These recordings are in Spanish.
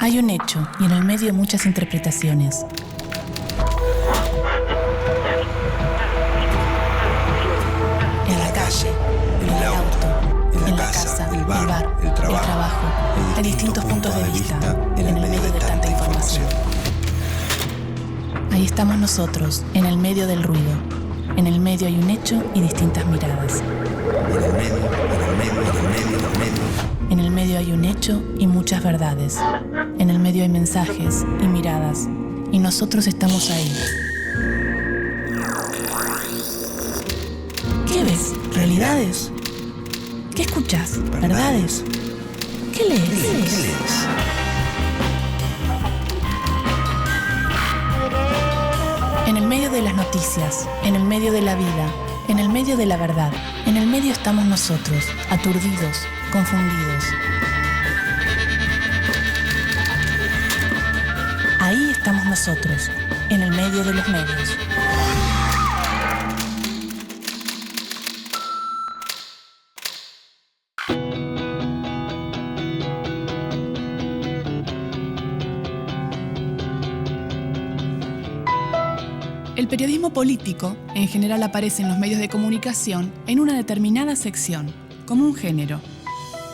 Hay un hecho y en el medio muchas interpretaciones. En la calle, en el auto, en la casa, el bar, el trabajo. Hay distintos puntos de vista en el medio de tanta información. Ahí estamos nosotros, en el medio del ruido. En el medio hay un hecho y distintas miradas. En el medio hay un hecho y muchas verdades. En el medio hay mensajes y miradas. Y nosotros estamos ahí. ¿Qué ves? ¿Realidades? ¿Qué escuchas? ¿Verdades? ¿Qué lees? En el medio de las noticias, en el medio de la vida, en el medio de la verdad, en el medio estamos nosotros, aturdidos, confundidos. Ahí estamos nosotros, en el medio de los medios. El periodismo político, en general, aparece en los medios de comunicación en una determinada sección, como un género.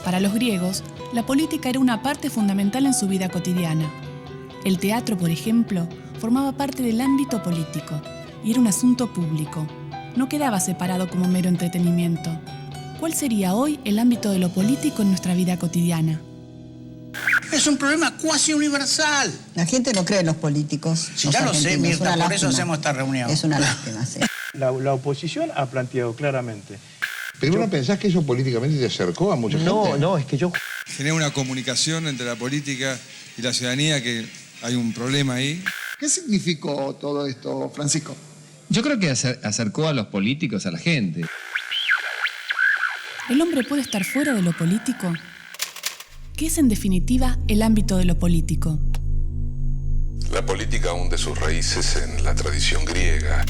Para los griegos, la política era una parte fundamental en su vida cotidiana. El teatro, por ejemplo, formaba parte del ámbito político y era un asunto público. No quedaba separado como mero entretenimiento. ¿Cuál sería hoy el ámbito de lo político en nuestra vida cotidiana? Es un problema cuasi universal. La gente no cree en los políticos. Sí, ya lo sé, Mirta, por eso hacemos esta reunión. Es una lástima, sí. La oposición ha planteado claramente. ¿Pero vos no pensás que eso políticamente te acercó a mucha gente? No, es que yo... Genera una comunicación entre la política y la ciudadanía, que hay un problema ahí. ¿Qué significó todo esto, Francisco? Yo creo que acercó a los políticos a la gente. ¿El hombre puede estar fuera de lo político? ¿Qué es, en definitiva, el ámbito de lo político? La política hunde sus raíces en la tradición griega.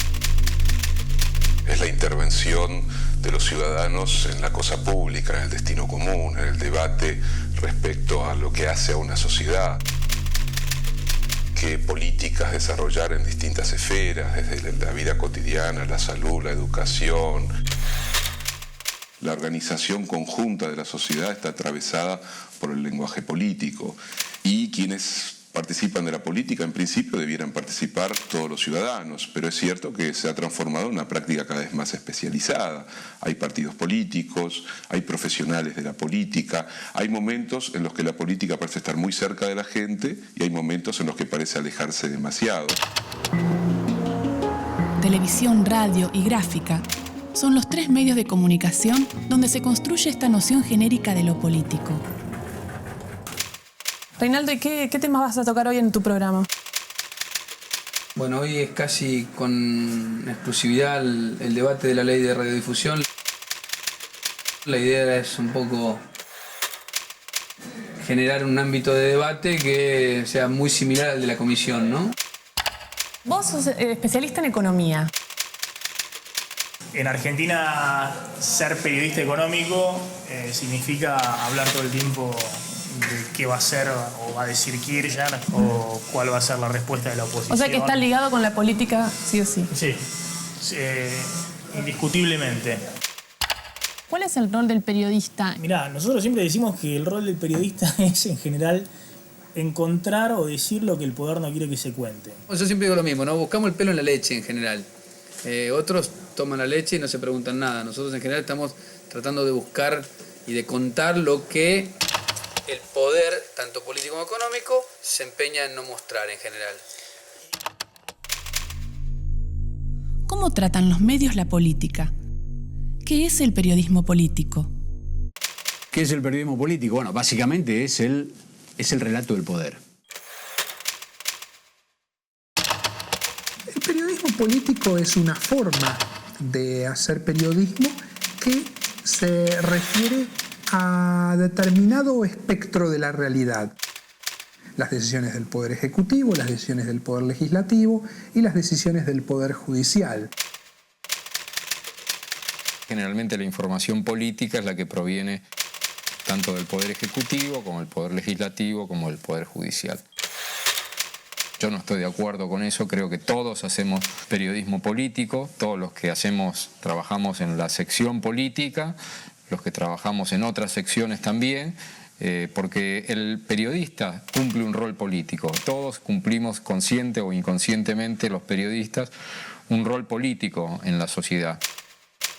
Es la intervención de los ciudadanos en la cosa pública, en el destino común, en el debate respecto a lo que hace a una sociedad. Qué políticas desarrollar en distintas esferas, desde la vida cotidiana, la salud, la educación. La organización conjunta de la sociedad está atravesada por el lenguaje político, y quienes participan de la política en principio debieran participar todos los ciudadanos, pero es cierto que se ha transformado en una práctica cada vez más especializada. Hay partidos políticos, hay profesionales de la política, hay momentos en los que la política parece estar muy cerca de la gente y hay momentos en los que parece alejarse demasiado. Televisión, radio y gráfica son los tres medios de comunicación donde se construye esta noción genérica de lo político. Reinaldo, ¿y qué temas vas a tocar hoy en tu programa? Bueno, hoy es casi con exclusividad el debate de la ley de radiodifusión. La idea es un poco generar un ámbito de debate que sea muy similar al de la comisión, ¿no? Vos sos especialista en economía. En Argentina, ser periodista económico significa hablar todo el tiempo de qué va a hacer o va a decir Kirchner o cuál va a ser la respuesta de la oposición. O sea que está ligado con la política sí o sí. Sí, indiscutiblemente. ¿Cuál es el rol del periodista? Mirá, nosotros siempre decimos que el rol del periodista es, en general, encontrar o decir lo que el poder no quiere que se cuente. Yo siempre digo lo mismo, ¿no? Buscamos el pelo en la leche en general. Otros toman la leche y no se preguntan nada. Nosotros en general estamos tratando de buscar y de contar lo que el poder, tanto político como económico, se empeña en no mostrar en general. ¿Cómo tratan los medios la política? ¿Qué es el periodismo político? ¿Qué es el periodismo político? Bueno, básicamente es el relato del poder. El periodismo político es una forma de hacer periodismo que se refiere a determinado espectro de la realidad. Las decisiones del Poder Ejecutivo, las decisiones del Poder Legislativo y las decisiones del Poder Judicial. Generalmente la información política es la que proviene tanto del Poder Ejecutivo como del Poder Legislativo como del Poder Judicial. Yo no estoy de acuerdo con eso, creo que todos hacemos periodismo político, todos los que trabajamos en la sección política, los que trabajamos en otras secciones también, porque el periodista cumple un rol político. Todos cumplimos consciente o inconscientemente, los periodistas, un rol político en la sociedad.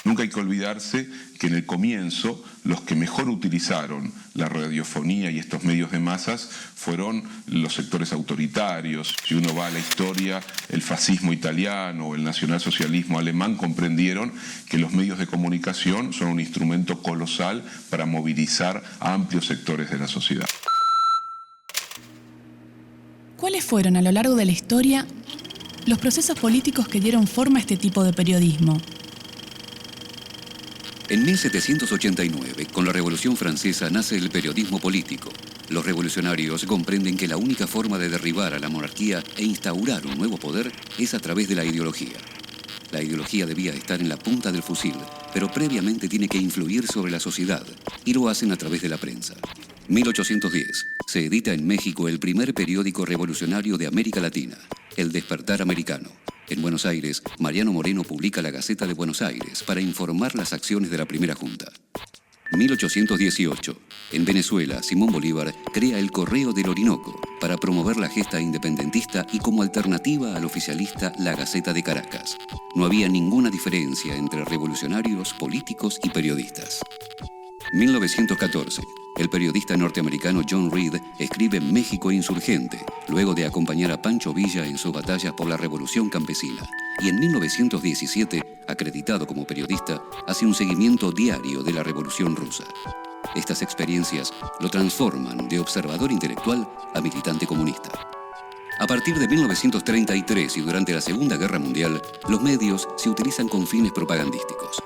Nunca hay que olvidarse que en el comienzo los que mejor utilizaron la radiofonía y estos medios de masas fueron los sectores autoritarios. Si uno va a la historia, el fascismo italiano o el nacionalsocialismo alemán comprendieron que los medios de comunicación son un instrumento colosal para movilizar a amplios sectores de la sociedad. ¿Cuáles fueron a lo largo de la historia los procesos políticos que dieron forma a este tipo de periodismo? En 1789, con la Revolución Francesa, nace el periodismo político. Los revolucionarios comprenden que la única forma de derribar a la monarquía e instaurar un nuevo poder es a través de la ideología. La ideología debía estar en la punta del fusil, pero previamente tiene que influir sobre la sociedad, y lo hacen a través de la prensa. 1810. Se edita en México el primer periódico revolucionario de América Latina, El Despertar Americano. En Buenos Aires, Mariano Moreno publica la Gaceta de Buenos Aires para informar las acciones de la primera junta. 1818. En Venezuela, Simón Bolívar crea el Correo del Orinoco para promover la gesta independentista y como alternativa al oficialista la Gaceta de Caracas. No había ninguna diferencia entre revolucionarios, políticos y periodistas. 1914. El periodista norteamericano John Reed escribe México Insurgente, luego de acompañar a Pancho Villa en sus batallas por la Revolución Campesina. Y en 1917, acreditado como periodista, hace un seguimiento diario de la Revolución Rusa. Estas experiencias lo transforman de observador intelectual a militante comunista. A partir de 1933 y durante la Segunda Guerra Mundial, los medios se utilizan con fines propagandísticos.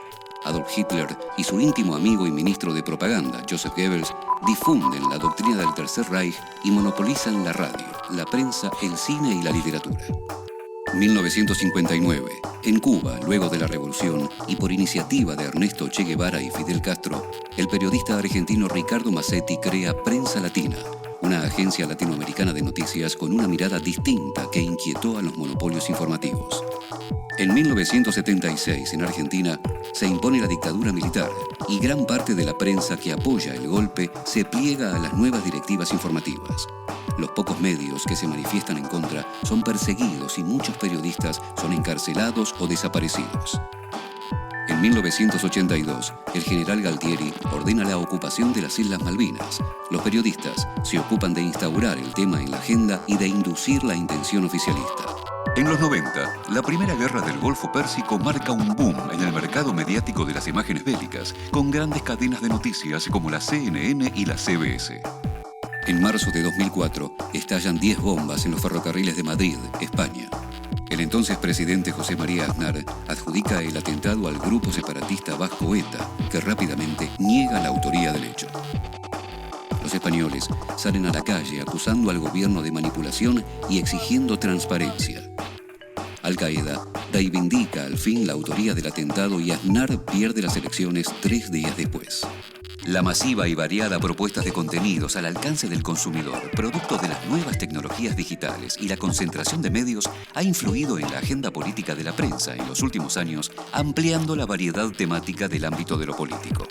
Adolf Hitler y su íntimo amigo y ministro de propaganda, Joseph Goebbels, difunden la doctrina del Tercer Reich y monopolizan la radio, la prensa, el cine y la literatura. 1959. En Cuba, luego de la revolución y por iniciativa de Ernesto Che Guevara y Fidel Castro, el periodista argentino Ricardo Massetti crea Prensa Latina, una agencia latinoamericana de noticias con una mirada distinta que inquietó a los monopolios informativos. En 1976, en Argentina, se impone la dictadura militar y gran parte de la prensa que apoya el golpe se pliega a las nuevas directivas informativas. Los pocos medios que se manifiestan en contra son perseguidos y muchos periodistas son encarcelados o desaparecidos. En 1982, el general Galtieri ordena la ocupación de las Islas Malvinas. Los periodistas se ocupan de instaurar el tema en la agenda y de inducir la intención oficialista. En los 90, la Primera Guerra del Golfo Pérsico marca un boom en el mercado mediático de las imágenes bélicas, con grandes cadenas de noticias como la CNN y la CBS. En marzo de 2004, estallan 10 bombas en los ferrocarriles de Madrid, España. El entonces presidente José María Aznar adjudica el atentado al grupo separatista vasco ETA, que rápidamente niega la autoría del hecho. Los españoles salen a la calle acusando al gobierno de manipulación y exigiendo transparencia. Al-Qaeda reivindica al fin la autoría del atentado y Aznar pierde las elecciones 3 días después. La masiva y variada propuesta de contenidos al alcance del consumidor, producto de las nuevas tecnologías digitales y la concentración de medios, ha influido en la agenda política de la prensa en los últimos años, ampliando la variedad temática del ámbito de lo político.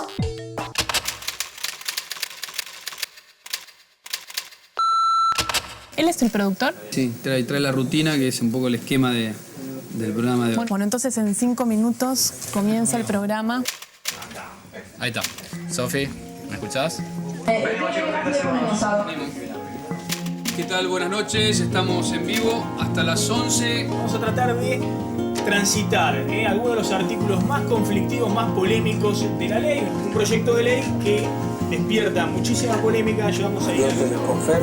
¿Él es el productor? Sí, trae la rutina, que es un poco el esquema del programa de hoy. Bueno, entonces en 5 minutos comienza el programa. Ahí está. Sofi, ¿me escuchás? ¿Qué tal? Buenas noches. Estamos en vivo hasta las 11. Vamos a tratar de transitar algunos de los artículos más conflictivos, más polémicos de la ley. Un proyecto de ley que despierta muchísima polémica. Ayudamos a ir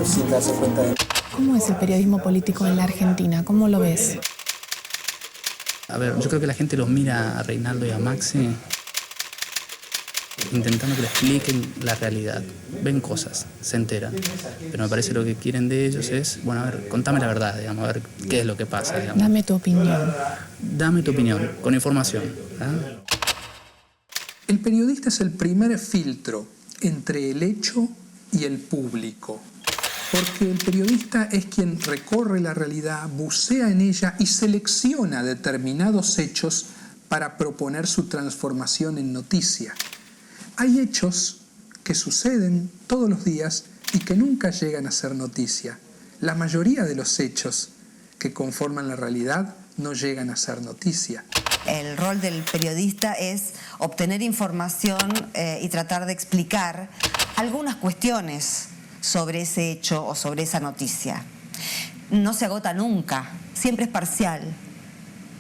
sin darse cuenta de... ¿Cómo es el periodismo político en la Argentina? ¿Cómo lo ves? A ver, yo creo que la gente los mira a Reinaldo y a Maxi intentando que le expliquen la realidad. Ven cosas, se enteran. Pero me parece lo que quieren de ellos es, bueno, a ver, contame la verdad, digamos, a ver qué es lo que pasa, digamos. Dame tu opinión. Dame tu opinión, con información. El periodista es el primer filtro entre el hecho y el público. Porque el periodista es quien recorre la realidad, bucea en ella y selecciona determinados hechos para proponer su transformación en noticia. Hay hechos que suceden todos los días y que nunca llegan a ser noticia. La mayoría de los hechos que conforman la realidad no llegan a ser noticia. El rol del periodista es obtener información y tratar de explicar algunas cuestiones sobre ese hecho o sobre esa noticia. No se agota nunca, siempre es parcial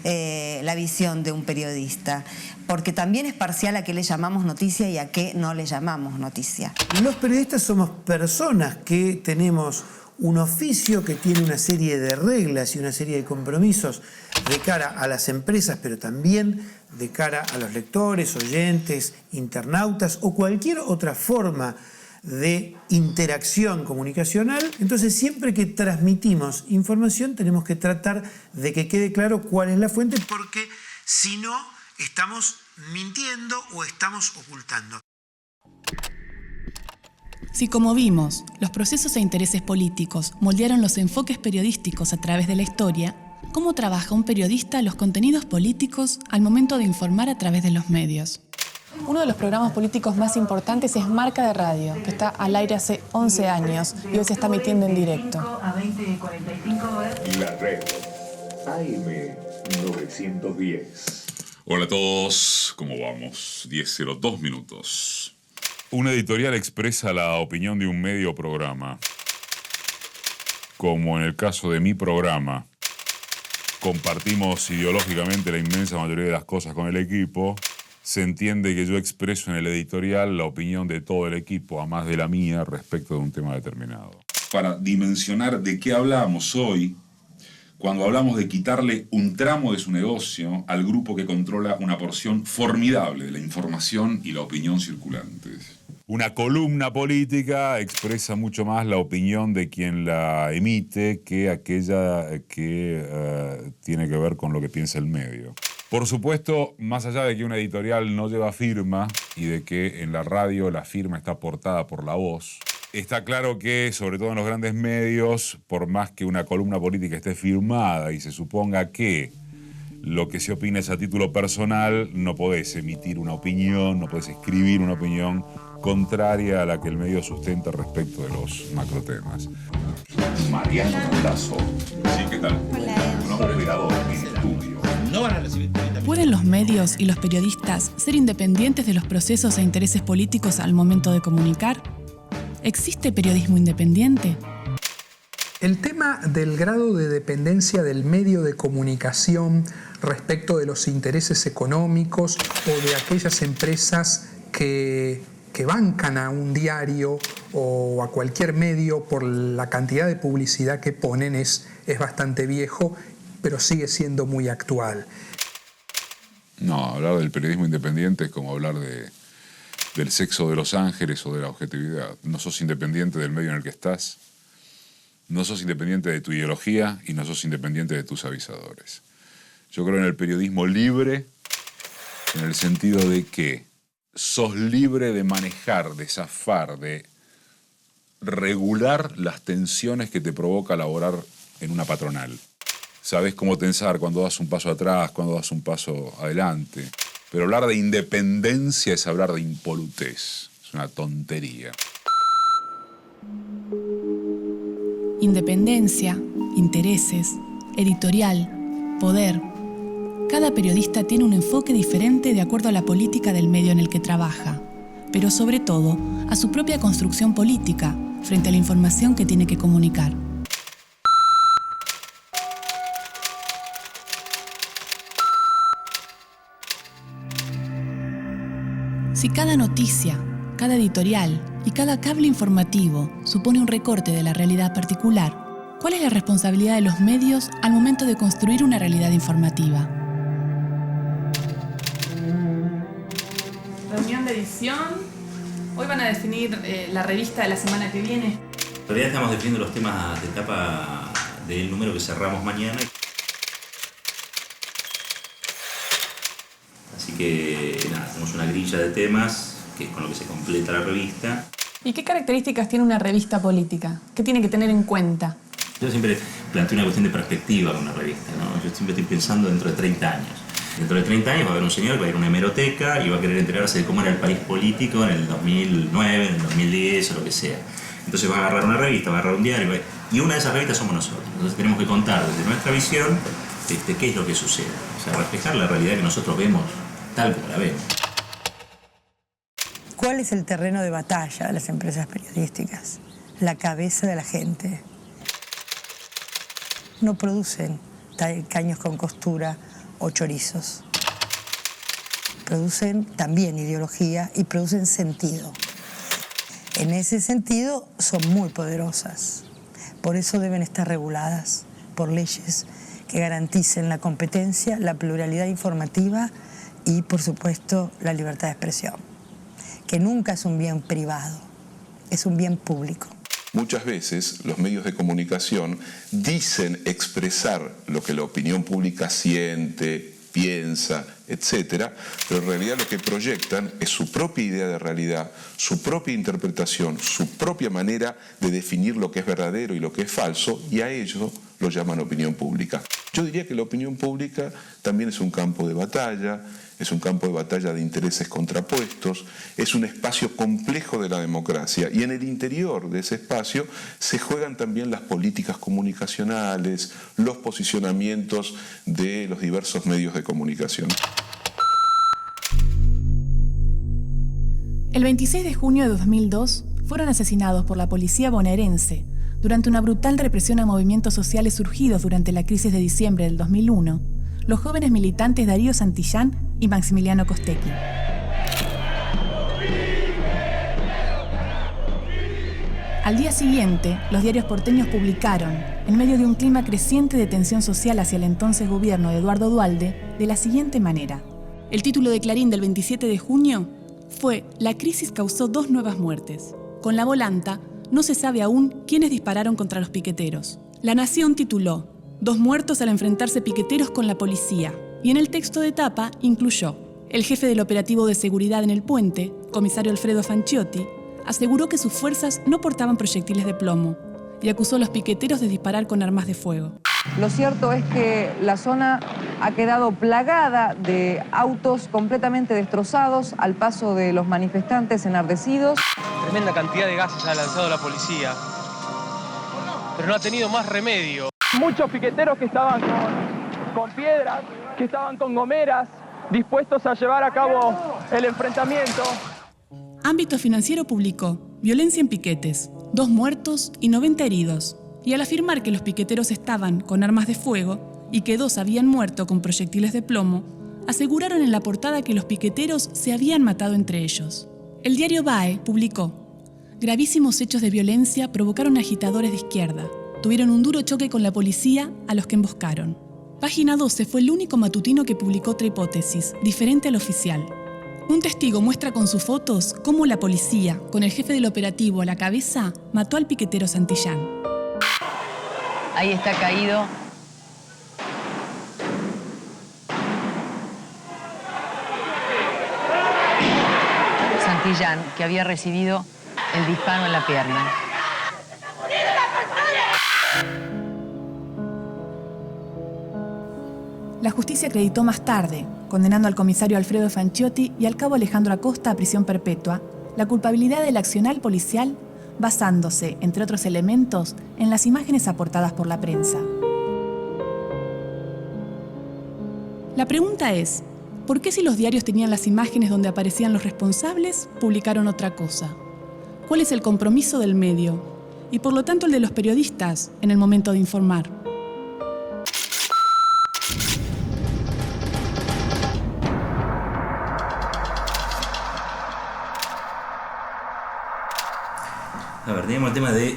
la visión de un periodista, porque también es parcial a qué le llamamos noticia y a qué no le llamamos noticia. Los periodistas somos personas que tenemos un oficio que tiene una serie de reglas y una serie de compromisos de cara a las empresas, pero también de cara a los lectores, oyentes, internautas o cualquier otra forma de interacción comunicacional. Entonces, siempre que transmitimos información tenemos que tratar de que quede claro cuál es la fuente, porque si no, estamos mintiendo o estamos ocultando. Si, como vimos, los procesos e intereses políticos moldearon los enfoques periodísticos a través de la historia, ¿cómo trabaja un periodista los contenidos políticos al momento de informar a través de los medios? Uno de los programas políticos más importantes es Marca de Radio, que está al aire hace 11 años y hoy se está emitiendo en directo. La red AM 910. Hola a todos, ¿cómo vamos? 10:02 minutos. Una editorial expresa la opinión de un medio o programa. Como en el caso de mi programa, compartimos ideológicamente la inmensa mayoría de las cosas con el equipo. Se entiende que yo expreso en el editorial la opinión de todo el equipo, a más de la mía, respecto de un tema determinado. Para dimensionar de qué hablamos hoy, cuando hablamos de quitarle un tramo de su negocio al grupo que controla una porción formidable de la información y la opinión circulantes. Una columna política expresa mucho más la opinión de quien la emite que aquella que tiene que ver con lo que piensa el medio. Por supuesto, más allá de que una editorial no lleva firma y de que en la radio la firma está aportada por la voz, está claro que, sobre todo en los grandes medios, por más que una columna política esté firmada y se suponga que lo que se opina es a título personal, no podés emitir una opinión, no podés escribir una opinión contraria a la que el medio sustenta respecto de los macrotemas. Mariano Lazo. Sí, ¿qué tal? Un hombre operador en estudio. No van a recibir. ¿Pueden los medios y los periodistas ser independientes de los procesos e intereses políticos al momento de comunicar? ¿Existe periodismo independiente? El tema del grado de dependencia del medio de comunicación respecto de los intereses económicos o de aquellas empresas que bancan a un diario o a cualquier medio por la cantidad de publicidad que ponen es bastante viejo, pero sigue siendo muy actual. No, hablar del periodismo independiente es como hablar del sexo de los ángeles o de la objetividad. No sos independiente del medio en el que estás, no sos independiente de tu ideología y no sos independiente de tus avisadores. Yo creo en el periodismo libre en el sentido de que sos libre de manejar, de zafar, de regular las tensiones que te provoca laborar en una patronal. Sabés cómo tensar cuando das un paso atrás, cuando das un paso adelante. Pero hablar de independencia es hablar de impolutez. Es una tontería. Independencia, intereses, editorial, poder. Cada periodista tiene un enfoque diferente de acuerdo a la política del medio en el que trabaja, pero sobre todo a su propia construcción política frente a la información que tiene que comunicar. Si cada noticia, cada editorial y cada cable informativo supone un recorte de la realidad particular, ¿cuál es la responsabilidad de los medios al momento de construir una realidad informativa? Reunión de edición. Hoy van a definir la revista de la semana que viene. En realidad estamos definiendo los temas de etapa del número que cerramos mañana. Así que nada, tenemos una grilla de temas que es con lo que se completa la revista. ¿Y qué características tiene una revista política? ¿Qué tiene que tener en cuenta? Yo siempre planteo una cuestión de perspectiva con una revista, ¿no? Yo siempre estoy pensando dentro de 30 años. Dentro de 30 años va a haber un señor que va a ir a una hemeroteca y va a querer enterarse de cómo era el país político en el 2009, en el 2010 o lo que sea. Entonces va a agarrar una revista, va a agarrar un diario y una de esas revistas somos nosotros. Entonces tenemos que contar desde nuestra visión qué es lo que sucede. O sea, reflejar la realidad que nosotros vemos tal como la vemos. ¿Cuál es el terreno de batalla de las empresas periodísticas? La cabeza de la gente. No producen caños con costura o chorizos. Producen también ideología y producen sentido. En ese sentido son muy poderosas. Por eso deben estar reguladas por leyes que garanticen la competencia, la pluralidad informativa y, por supuesto, la libertad de expresión, que nunca es un bien privado, es un bien público. Muchas veces los medios de comunicación dicen expresar lo que la opinión pública siente, piensa, etcétera, pero en realidad lo que proyectan es su propia idea de realidad, su propia interpretación, su propia manera de definir lo que es verdadero y lo que es falso, y a ello lo llaman opinión pública. Yo diría que la opinión pública también es un campo de batalla, es un campo de batalla de intereses contrapuestos, es un espacio complejo de la democracia, y en el interior de ese espacio se juegan también las políticas comunicacionales, los posicionamientos de los diversos medios de comunicación. El 26 de junio de 2002 fueron asesinados por la policía bonaerense durante una brutal represión a movimientos sociales surgidos durante la crisis de diciembre del 2001, los jóvenes militantes Darío Santillán y Maximiliano Costecchi. Al día siguiente, los diarios porteños publicaron, en medio de un clima creciente de tensión social hacia el entonces gobierno de Eduardo Duhalde, de la siguiente manera. El título de Clarín del 27 de junio fue «La crisis causó 2 nuevas muertes. Con la volanta, no se sabe aún quiénes dispararon contra los piqueteros». La Nación tituló «2 muertos al enfrentarse piqueteros con la policía», y en el texto de tapa incluyó: el jefe del operativo de seguridad en el puente, comisario Alfredo Fanciotti, aseguró que sus fuerzas no portaban proyectiles de plomo y acusó a los piqueteros de disparar con armas de fuego. Lo cierto es que la zona ha quedado plagada de autos completamente destrozados al paso de los manifestantes enardecidos. Tremenda cantidad de gases ha lanzado la policía, pero no ha tenido más remedio. Muchos piqueteros que estaban con piedras, que estaban con gomeras, dispuestos a llevar a cabo el enfrentamiento. Ámbito Financiero publicó violencia en piquetes, 2 muertos y 90 heridos. Y al afirmar que los piqueteros estaban con armas de fuego y que 2 habían muerto con proyectiles de plomo, aseguraron en la portada que los piqueteros se habían matado entre ellos. El diario BAE publicó: gravísimos hechos de violencia provocaron agitadores de izquierda. Tuvieron un duro choque con la policía a los que emboscaron. Página 12 fue el único matutino que publicó otra hipótesis, diferente al oficial. Un testigo muestra con sus fotos cómo la policía, con el jefe del operativo a la cabeza, mató al piquetero Santillán. Ahí está caído Santillán, que había recibido el disparo en la pierna. La justicia acreditó más tarde, condenando al comisario Alfredo Fanciotti y al cabo Alejandro Acosta a prisión perpetua, la culpabilidad del accionar policial basándose, entre otros elementos, en las imágenes aportadas por la prensa. La pregunta es, ¿por qué si los diarios tenían las imágenes donde aparecían los responsables, publicaron otra cosa? ¿Cuál es el compromiso del medio? Y por lo tanto el de los periodistas en el momento de informar. A ver, teníamos el tema de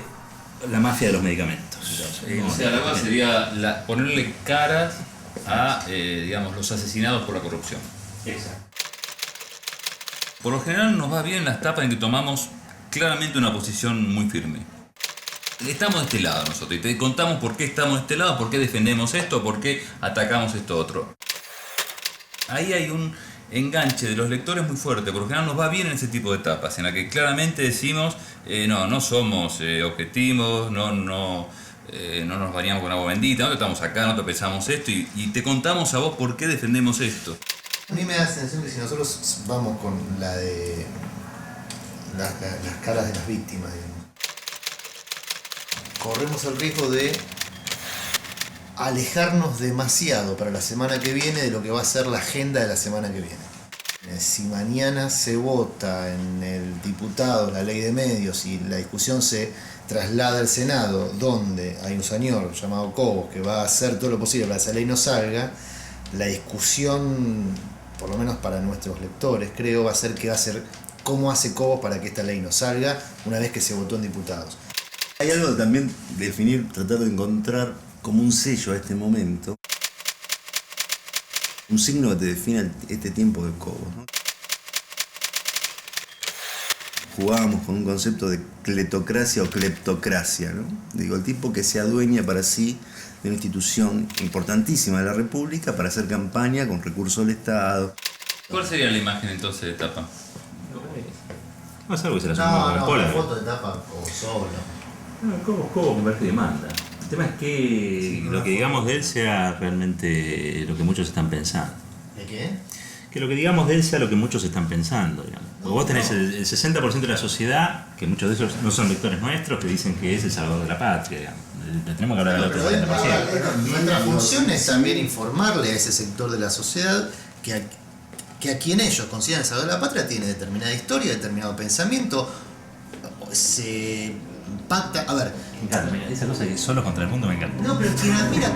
la mafia de los medicamentos. O sea, la cosa sería ponerle caras a digamos, los asesinados por la corrupción. Exacto. Por lo general nos va bien las tapas en que tomamos claramente una posición muy firme. Estamos de este lado nosotros y te contamos por qué estamos de este lado, por qué defendemos esto, por qué atacamos esto otro. Ahí hay un enganche de los lectores muy fuerte, porque no nos va bien en ese tipo de etapas, en la que claramente decimos, no somos objetivos, no nos bañamos con agua bendita, nosotros estamos acá, nosotros pensamos esto y te contamos a vos por qué defendemos esto. A mí me da la sensación que si nosotros vamos con la de las caras de las víctimas, digamos, corremos el riesgo de alejarnos demasiado para la semana que viene de lo que va a ser la agenda de la semana que viene. Si mañana se vota en el diputado la ley de medios y la discusión se traslada al Senado, donde hay un señor llamado Cobos que va a hacer todo lo posible para que esa ley no salga, la discusión, por lo menos para nuestros lectores, creo, va a ser cómo hace Cobos para que esta ley no salga una vez que se votó en diputados. Hay algo también definir, tratar de encontrar como un sello a este momento, un signo que te define este tiempo de Cobos, ¿no? Jugábamos con un concepto de cletocracia o cleptocracia, ¿no? Digo, el tipo que se adueña para sí de una institución importantísima de la República para hacer campaña con recursos del Estado. ¿Cuál sería la imagen entonces de tapa? No es algo que se la suma No, una foto de tapa o solo. No, Cobos me parece que manda. El tema es que lo que digamos de él sea realmente lo que muchos están pensando. ¿De qué? Que lo que digamos de él sea lo que muchos están pensando, digamos. Porque vos tenés el 60% de la sociedad, que muchos de esos no son lectores nuestros, que dicen que es el salvador de la patria, digamos. Tenemos que hablar del otro 40%. Nuestra función es también informarle a ese sector de la sociedad que a quien ellos consideran el salvador de la patria tiene determinada historia, determinado pensamiento, se pacta. A ver. Me encanta, mira, esa cosa de solo contra el mundo me encanta. No, pero quien admira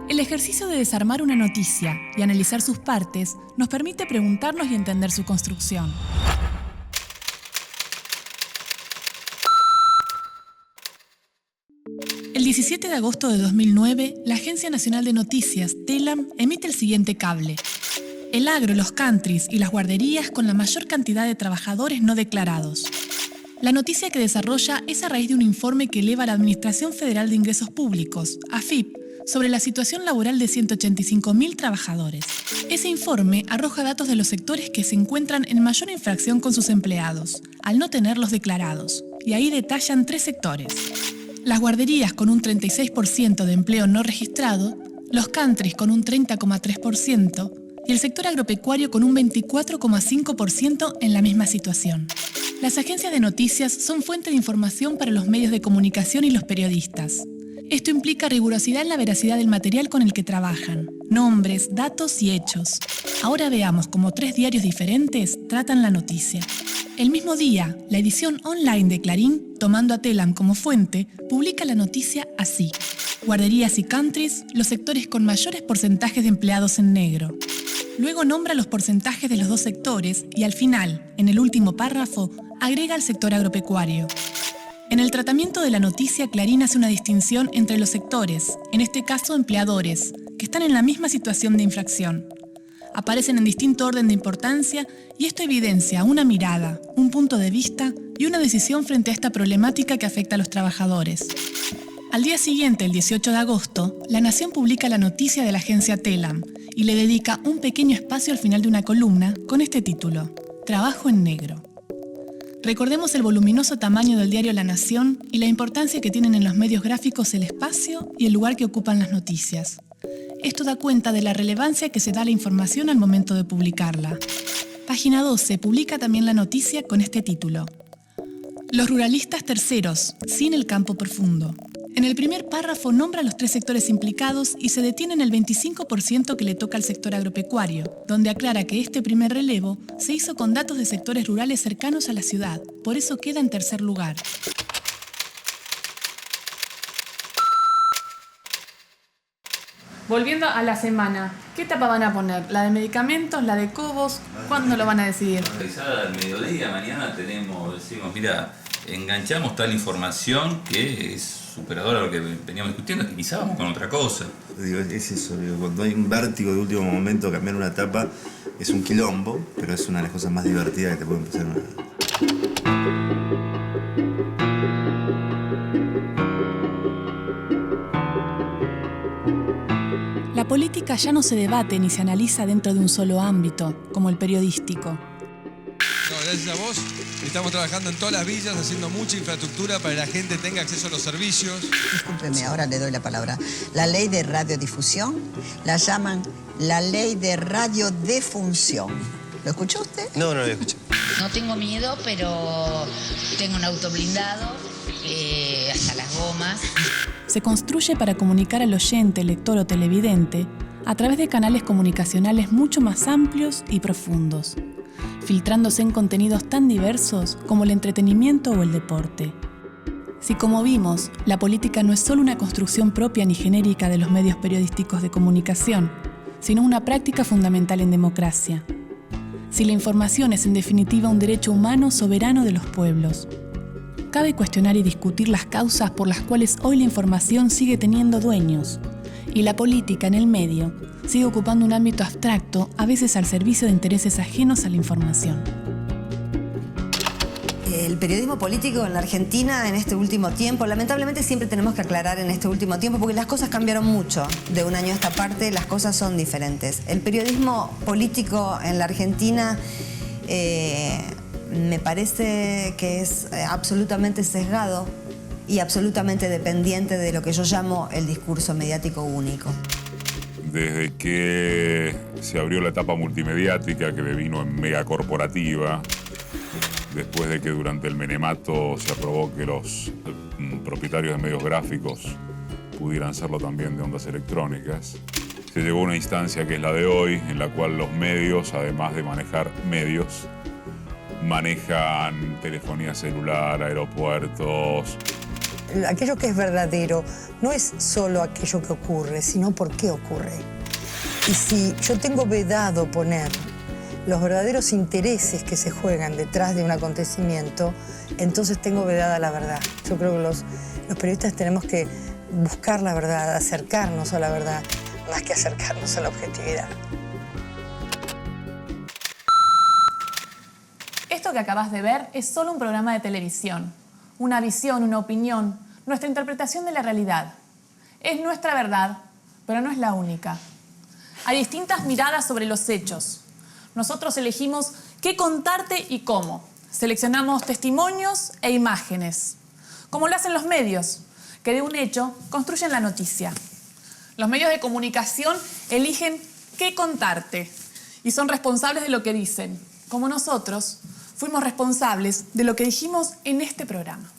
El ejercicio de desarmar una noticia y analizar sus partes nos permite preguntarnos y entender su construcción. El 17 de agosto de 2009, la Agencia Nacional de Noticias, TELAM, emite el siguiente cable. El agro, los countries y las guarderías con la mayor cantidad de trabajadores no declarados. La noticia que desarrolla es a raíz de un informe que eleva a la Administración Federal de Ingresos Públicos, AFIP, sobre la situación laboral de 185.000 trabajadores. Ese informe arroja datos de los sectores que se encuentran en mayor infracción con sus empleados, al no tenerlos declarados, y ahí detallan 3 sectores. Las guarderías con un 36% de empleo no registrado, los countries con un 30,3% y el sector agropecuario con un 24,5% en la misma situación. Las agencias de noticias son fuente de información para los medios de comunicación y los periodistas. Esto implica rigurosidad en la veracidad del material con el que trabajan, nombres, datos y hechos. Ahora veamos cómo 3 diarios diferentes tratan la noticia. El mismo día, la edición online de Clarín, tomando a TELAM como fuente, publica la noticia así: guarderías y countries, los sectores con mayores porcentajes de empleados en negro. Luego nombra los porcentajes de los 2 sectores y al final, en el último párrafo, agrega al sector agropecuario. En el tratamiento de la noticia, Clarín hace una distinción entre los sectores, en este caso empleadores, que están en la misma situación de infracción. Aparecen en distinto orden de importancia y esto evidencia una mirada, un punto de vista y una decisión frente a esta problemática que afecta a los trabajadores. Al día siguiente, el 18 de agosto, La Nación publica la noticia de la agencia TELAM y le dedica un pequeño espacio al final de una columna con este título: Trabajo en negro. Recordemos el voluminoso tamaño del diario La Nación y la importancia que tienen en los medios gráficos el espacio y el lugar que ocupan las noticias. Esto da cuenta de la relevancia que se da a la información al momento de publicarla. Página 12 publica también la noticia con este título: Los ruralistas terceros, sin el campo profundo. En el primer párrafo nombra los 3 sectores implicados y se detiene en el 25% que le toca al sector agropecuario, donde aclara que este primer relevo se hizo con datos de sectores rurales cercanos a la ciudad, por eso queda en tercer lugar. Volviendo a la semana, ¿qué etapa van a poner? ¿La de medicamentos, la de Cobos? ¿Cuándo lo van a decidir? Al mediodía, mañana decimos, mira, enganchamos tal información que es superadora a lo que veníamos discutiendo, que quizá vamos con otra cosa. Digo, es eso, digo, cuando hay un vértigo de último momento, cambiar una etapa Es un quilombo, pero es una de las cosas más divertidas que te pueden pasar. La política ya no se debate ni se analiza dentro de un solo ámbito, como el periodístico. No, gracias a vos estamos trabajando en todas las villas, haciendo mucha infraestructura para que la gente tenga acceso a los servicios. Discúlpeme, ahora le doy la palabra. La ley de radiodifusión la llaman la ley de radiodefunción. ¿Lo escuchó usted? No, no lo escuché. No tengo miedo, pero tengo un auto blindado, hasta las gomas. Se construye para comunicar al oyente, lector o televidente a través de canales comunicacionales mucho más amplios y profundos, filtrándose en contenidos tan diversos como el entretenimiento o el deporte. Si, como vimos, la política no es solo una construcción propia ni genérica de los medios periodísticos de comunicación, sino una práctica fundamental en democracia. Si la información es en definitiva un derecho humano soberano de los pueblos, cabe cuestionar y discutir las causas por las cuales hoy la información sigue teniendo dueños y la política en el medio sigue ocupando un ámbito abstracto, a veces al servicio de intereses ajenos a la información. El periodismo político en la Argentina en este último tiempo, lamentablemente siempre tenemos que aclarar en este último tiempo porque las cosas cambiaron mucho. De un año a esta parte las cosas son diferentes. El periodismo político en la Argentina me parece que es absolutamente sesgado y absolutamente dependiente de lo que yo llamo el discurso mediático único. Desde que se abrió la etapa multimediática que devino en megacorporativa, después de que durante el menemato se aprobó que los propietarios de medios gráficos pudieran serlo también de ondas electrónicas, se llegó a una instancia que es la de hoy, en la cual los medios, además de manejar medios, manejan telefonía celular, aeropuertos. Aquello que es verdadero no es solo aquello que ocurre, sino por qué ocurre. Y si yo tengo vedado poner los verdaderos intereses que se juegan detrás de un acontecimiento, entonces tengo vedada la verdad. Yo creo que los periodistas tenemos que buscar la verdad, acercarnos a la verdad, más que acercarnos a la objetividad. Esto que acabas de ver es solo un programa de televisión. Una visión, una opinión, nuestra interpretación de la realidad. Es nuestra verdad, pero no es la única. Hay distintas miradas sobre los hechos. Nosotros elegimos qué contarte y cómo. Seleccionamos testimonios e imágenes, como lo hacen los medios, que de un hecho construyen la noticia. Los medios de comunicación eligen qué contarte y son responsables de lo que dicen, como nosotros fuimos responsables de lo que dijimos en este programa.